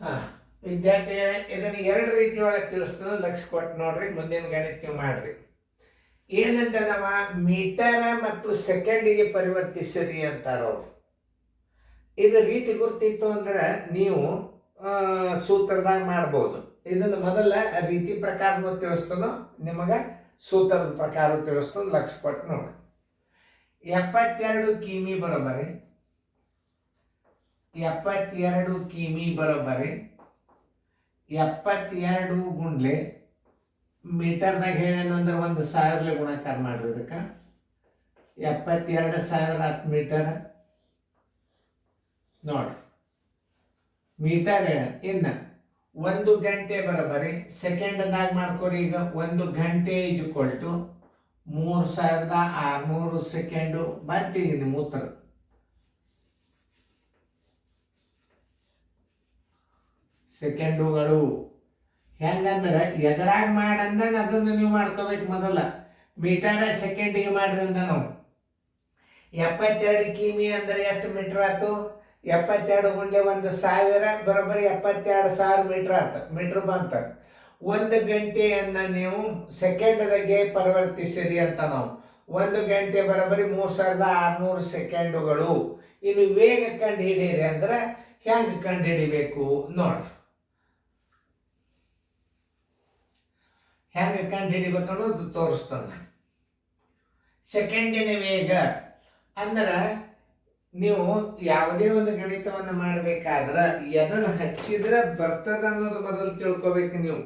ಹಾಂ, ವಿದ್ಯಾರ್ಥಿಗಳೇ, ಇದನ್ನು ಎರಡು ರೀತಿ ಒಳಗೆ ತಿಳಿಸ್ತು, ಲಕ್ಷ ಕೊಟ್ಟು ನೋಡ್ರಿ, ಮುಂದಿನ ಗಣಿತ ನೀವು ಮಾಡ್ರಿ. ಏನಂತ ನಾವ ಮೀಟರ್ ಮತ್ತು ಸೆಕೆಂಡಿಗೆ ಪರಿವರ್ತಿಸಿರಿ ಅಂತಾರವ್ರು. ಇದು ರೀತಿ ಗುರ್ತಿತ್ತು ಅಂದ್ರೆ ನೀವು ಸೂತ್ರದಾಗ ಮಾಡ್ಬೋದು. ಇದನ್ನು ಮೊದಲ ರೀತಿ ಪ್ರಕಾರ ತಿಳಿಸ್ತನೋ ನಿಮಗೆ ಸೂತ್ರದ ಪ್ರಕಾರ ತಿಳಿಸ್ತು, ಲಕ್ಷ ಕೊಟ್ಟು ನೋಡಿ. 72 ಕಿಮಿ ಬರೋಬ್ಬರಿ 72 ಕಿಮಿ ಬರೋಬ್ಬರಿ 72 ಗುಂಡ್ಲೆ ಮೀಟರ್ದಾಗ ಹೇಳೇನಂದ್ರೆ 1000 ಗುಣಾಕಾರ ಮಾಡ್ರಿ. ಇದಕ್ಕೆ 72,000 ಮೀಟರ್ ನೋಡ್ರಿ. ಮೀಟರ್ ಇನ್ನು 1 ಗಂಟೆ ಬರೋಬ್ಬರಿ ಸೆಕೆಂಡ್ದಾಗ ಮಾಡ್ಕೊರಿ. ಈಗ 1 ಗಂಟೆ ಈಜ್ಕೊಲ್ ಟು 3600 ಸೆಕೆಂಡು ಬರ್ತೀವಿ ನಿಮ್ಮ ಉತ್ತರ. ಸೆಕೆಂಡುಗಳು ಹೆಂಗಂದ್ರೆ ಎದರಾಗ ಮಾಡಂದಾಗ ಅದನ್ನು ನೀವು ಮಾಡ್ಕೋಬೇಕು. ಮೊದಲ ಮೀಟರ್ ಸೆಕೆಂಡಿಗೆ ಮಾಡ್ರಿ ಅಂದ ನಾವು. 72 ಕಿಮಿ ಅಂದ್ರೆ ಎಷ್ಟು ಮೀಟರ್ ಆಯ್ತು? 72 ಗುಂಡ್ಲೆ 1000 ಬರೋಬ್ಬರಿ 72,000 ಮೀಟರ್ ಆಯ್ತು. ಮೀಟರ್ ಬಂತ. 1 ಗಂಟೆಯನ್ನು ನೀವು ಸೆಕೆಂಡ್ದಾಗೆ ಪರಿವರ್ತಿಸಿರಿ ಅಂತ ನಾವು. 1 ಗಂಟೆ ಬರೋಬ್ಬರಿ 3600 ಸೆಕೆಂಡುಗಳು. ಇನ್ನು ವೇಗ ಕಂಡು ಹಿಡೀರಿ ಅಂದ್ರೆ ಹೆಂಗೆ ಕಂಡು ಹಿಡಿಬೇಕು ನೋಡ್ರಿ. ಹೆಂಗೆ ಕಂಡು ಹಿಡಿಬೇಕು ಅನ್ನೋದು ತೋರಿಸ್ತಾನೆ. ಸೆಕೆಂಡಿನ ವೇಗ ಅಂದ್ರೆ ನೀವು ಯಾವುದೇ ಒಂದು ಗಣಿತವನ್ನು ಮಾಡಬೇಕಾದ್ರೆ ಎದನ್ನು ಹಚ್ಚಿದ್ರೆ ಬರ್ತದ ಅನ್ನೋದು ಮೊದಲು ತಿಳ್ಕೊಬೇಕು ನೀವು.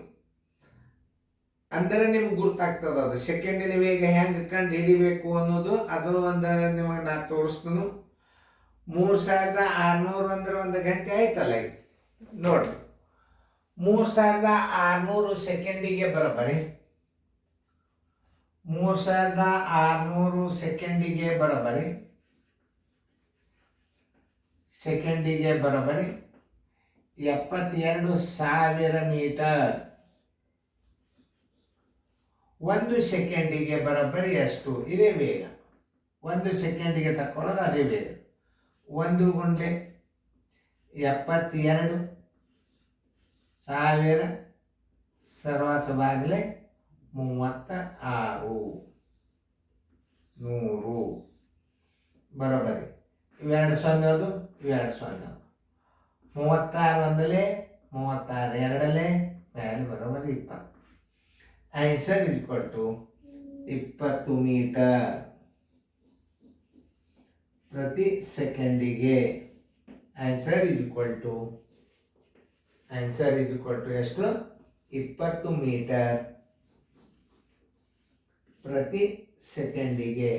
ಅಂದ್ರೆ ನಿಮ್ಗೆ ಗುರ್ತಾಗ್ತದ ಅದು ಸೆಕೆಂಡಿನ ವೇಗ ಹೆಂಗೆ ಕಂಡು ಹಿಡಿಬೇಕು ಅನ್ನೋದು. ಅದು ಒಂದು ನಿಮಗೆ ನಾ ತೋರಿಸ್ತೀನಿ. 3600 ಅಂದ್ರೆ 1 ಗಂಟೆ ಆಯ್ತಲ್ಲ. ಈಗ ನೋಡ್ರಿ, 3600 ಸೆಕೆಂಡಿಗೆ ಬರೋಬ್ಬರಿ 3600 ಸೆಕೆಂಡಿಗೆ ಬರೋಬ್ಬರಿ 72,000 ಮೀಟರ್. 1 ಸೆಕೆಂಡಿಗೆ ಬರೋಬ್ಬರಿ ಎಷ್ಟು? ಇದೇ ವೇಗ. 1 ಸೆಕೆಂಡಿಗೆ ತಕ್ಕೊಳ್ಳೋದು ಅದೇ ವೇಗ. 1 ಗುಂಡ್ಲೆ 72,000 ಸರ್ವಾಸ ಬಾಗಿಲೆ 36 100 ಬರೋಬ್ಬರಿ. ಇವೆರಡು ಸೊನ್ನೆ, ಅದು ಇವೆರಡು ಸೊನ್ನೆ. 36 ಒಂದಲೇ 36 ಎರಡಲೇ ಮೇಲೆ ಬರೋಬ್ಬರಿ 20. ಆನ್ಸರ್ ಈಕ್ವಲ್ ಟು 20 ಮೀಟರ್ ಪ್ರತಿ ಸೆಕೆಂಡಿಗೆ. ಆನ್ಸರ್ ಈಕ್ವಲ್ ಟು ಎಷ್ಟು? 20 ಮೀಟರ್ ಪ್ರತಿ ಸೆಕೆಂಡಿಗೆ.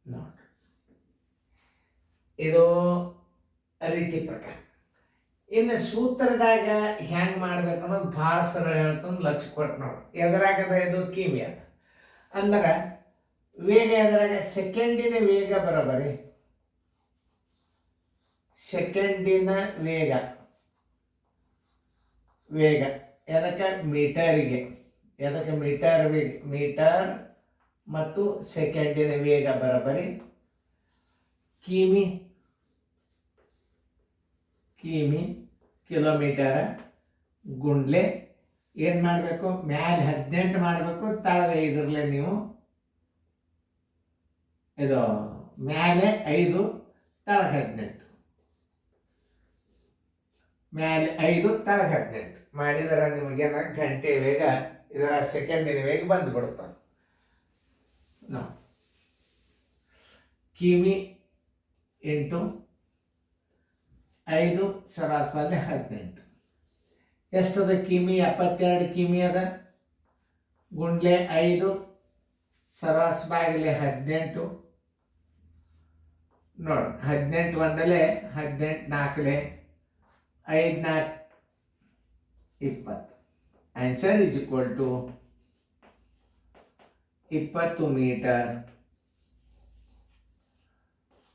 ನೋಡಿ, ಇದು ರೀತಿ ಪ್ರಕಾರ. ಇನ್ನು ಸೂತ್ರದಾಗ ಹೆಂಗೆ ಮಾಡ್ಬೇಕು ಅನ್ನೋದು ಭಾಳ ಸರಳ ಹೇಳ್ತಂದು ಲಕ್ಷ ಕೊಟ್ಟು ನೋಡಿ. ಎದರಾಗದ ಇದು ಕಿಮಿ ಅದ ಅಂದ್ರೆ ವೇಗ ಎದರಾಗ ಸೆಕೆಂಡಿನ ವೇಗ ಬರೋಬ್ಬರಿ ಸೆಕೆಂಡಿನ ವೇಗ ಎದಕ್ಕೆ? ಮೀಟರಿಗೆ. ಎದಕ್ಕೆ? ಮೀಟರ್ ವೇಗ. ಮೀಟರ್ ಮತ್ತು ಸೆಕೆಂಡಿನ ವೇಗ ಬರೋಬ್ಬರಿ ಕಿಮಿ ಕಿಲೋಮೀಟರ್ ಗುಂಡ್ಲೆ ಏನು ಮಾಡಬೇಕು? ಮ್ಯಾಲೆ 18 ಮಾಡಬೇಕು, ತಳಗ 5 ನೀವು. ಇದು ಮ್ಯಾಲೆ 5 ತಳಗ 18. ಮ್ಯಾಲೆ 5 ತಳಗ 18 ಮಾಡಿದರೆ ನಿಮಗೇನ ಗಂಟೆ ವೇಗ ಇದರ ಸೆಕೆಂಡಿನ ವೇಗ ಬಂದುಬಿಡುತ್ತೆ. ಕಿಮಿ ಇಂಟು 5 ಸರಾಸರಿ 18 ಎಷ್ಟದ? ಕಿಮಿ 72 ಕಿಮಿ ಅದ. ಗುಂಡ್ಲೆ 5 ಸರಾಸರಿ ಬಾಗಿಲೆ 18 ನೋಡಿ. 18 ಒಂದಲೇ 18 ನಾಲ್ಕಲೆ 5 4 20. Answer is equal to 20 meter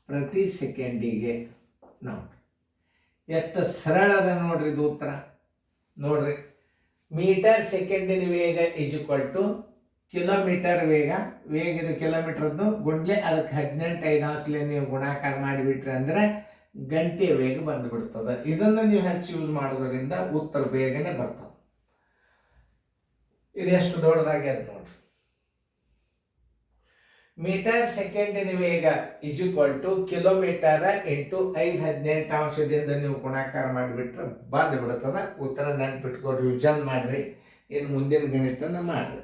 ಪ್ರತಿ ಸೆಕೆಂಡಿಗೆ. ನೋಡಿ ಎಷ್ಟು ಸರಳ ಅದ ನೋಡ್ರಿ ಇದು ಉತ್ತರ. ನೋಡ್ರಿ, ಮೀಟರ್ ಸೆಕೆಂಡಿನ ವೇಗ ಈಸ್ ಈಕ್ವಲ್ ಟು ಕಿಲೋಮೀಟರ್ ವೇಗ ಇದು ಕಿಲೋಮೀಟರ್ದು ಗುಂಡ್ಲೆ ಅದಕ್ಕೆ 18 ನೀವು ಗುಣಾಕಾರ ಮಾಡಿಬಿಟ್ರಿ ಅಂದ್ರೆ ಗಂಟೆಯ ವೇಗ ಬಂದುಬಿಡ್ತದೆ. ಇದನ್ನು ನೀವು ಹೆಚ್ಚು ಯೂಸ್ ಮಾಡೋದ್ರಿಂದ ಉತ್ತರ ಬೇಗನೆ ಬರ್ತದೆ. ಇದು ಎಷ್ಟು ದೊಡ್ಡದಾಗ್ಯದ ನೋಡ್ರಿ. ಮೀಟರ್ ಸೆಕೆಂಡಿನ ವೇಗ = ಕಿಲೋಮೀಟರ್ ಇಂಟು 5/18 ನೀವು ಗುಣಾಕಾರ ಮಾಡಿಬಿಟ್ರೆ ಬಂದು ಬಿಡ್ತದ ಉತ್ತರ. ನೆನ್ಪಿಟ್ಕೊಡ್ರಿ, ರಿವಿಷನ್ ಮಾಡ್ರಿ, ಇನ್ನು ಮುಂದಿನ ಗಣಿತನ ಮಾಡ್ರಿ.